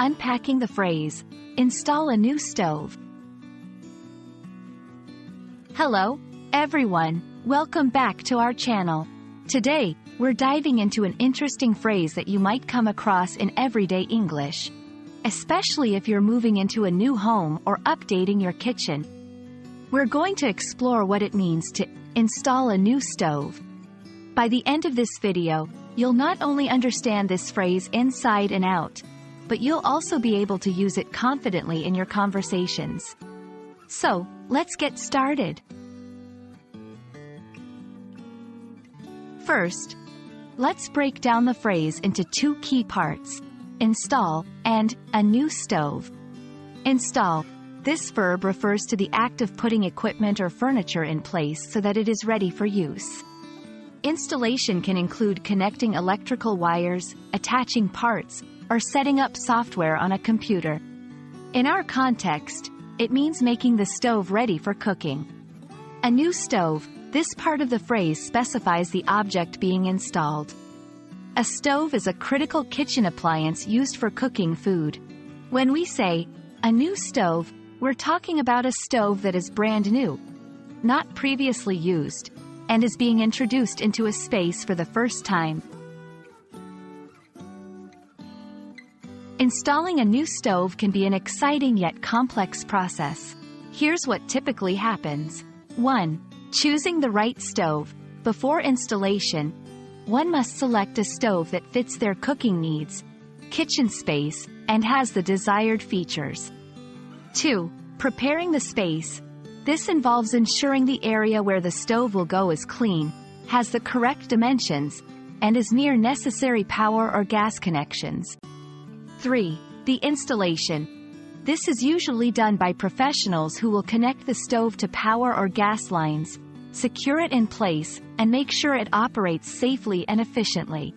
unpacking the phrase, install a new stove. Hello, everyone. Welcome back to our channel. Today, we're diving into an interesting phrase that you might come across in everyday English, especially if you're moving into a new home or updating your kitchen. We're going to explore what it means to install a new stove. By the end of this video, you'll not only understand this phrase inside and out, but you'll also be able to use it confidently in your conversations. So, let's get started. First, let's break down the phrase into two key parts: install and a new stove. Install. This verb refers to the act of putting equipment or furniture in place so that it is ready for use. Installation can include connecting electrical wires, attaching parts, or setting up software on a computer. In our context, it means making the stove ready for cooking. A new stove. This part of the phrase specifies the object being installed. A stove is a critical kitchen appliance used for cooking food. When we say, a new stove, we're talking about a stove that is brand new, not previously used, and is being introduced into a space for the first time. Installing a new stove can be an exciting yet complex process. Here's what typically happens. 1. Choosing the right stove. Before installation, one must select a stove that fits their cooking needs, kitchen space, and has the desired features. 2. Preparing the space. This involves ensuring the area where the stove will go is clean, has the correct dimensions, and is near necessary power or gas connections. 3. The installation. This is usually done by professionals who will connect the stove to power or gas lines, secure it in place, and make sure it operates safely and efficiently.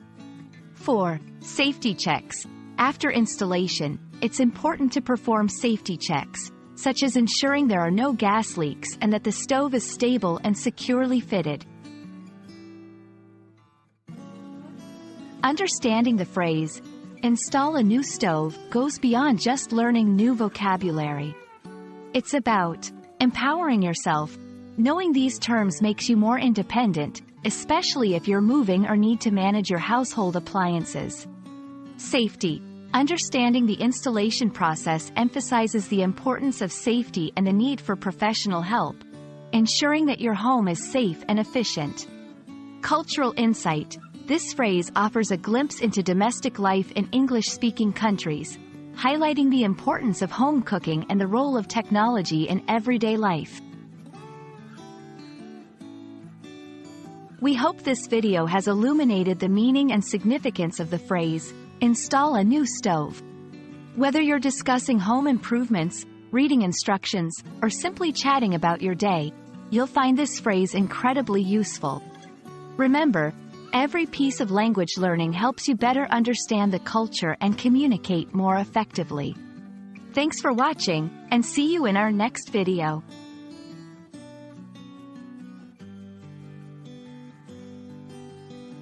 4. Safety checks. After installation, it's important to perform safety checks, such as ensuring there are no gas leaks and that the stove is stable and securely fitted. Understanding the phrase, install a new stove, goes beyond just learning new vocabulary. It's about empowering yourself. Knowing these terms makes you more independent, especially if you're moving or need to manage your household appliances. Safety. Understanding the installation process emphasizes the importance of safety and the need for professional help, ensuring that your home is safe and efficient. Cultural insight. This phrase offers a glimpse into domestic life in English-speaking countries, highlighting the importance of home cooking and the role of technology in everyday life. We hope this video has illuminated the meaning and significance of the phrase, install a new stove. Whether you're discussing home improvements, reading instructions, or simply chatting about your day, you'll find this phrase incredibly useful. Remember, every piece of language learning helps you better understand the culture and communicate more effectively. Thanks for watching, and see you in our next video.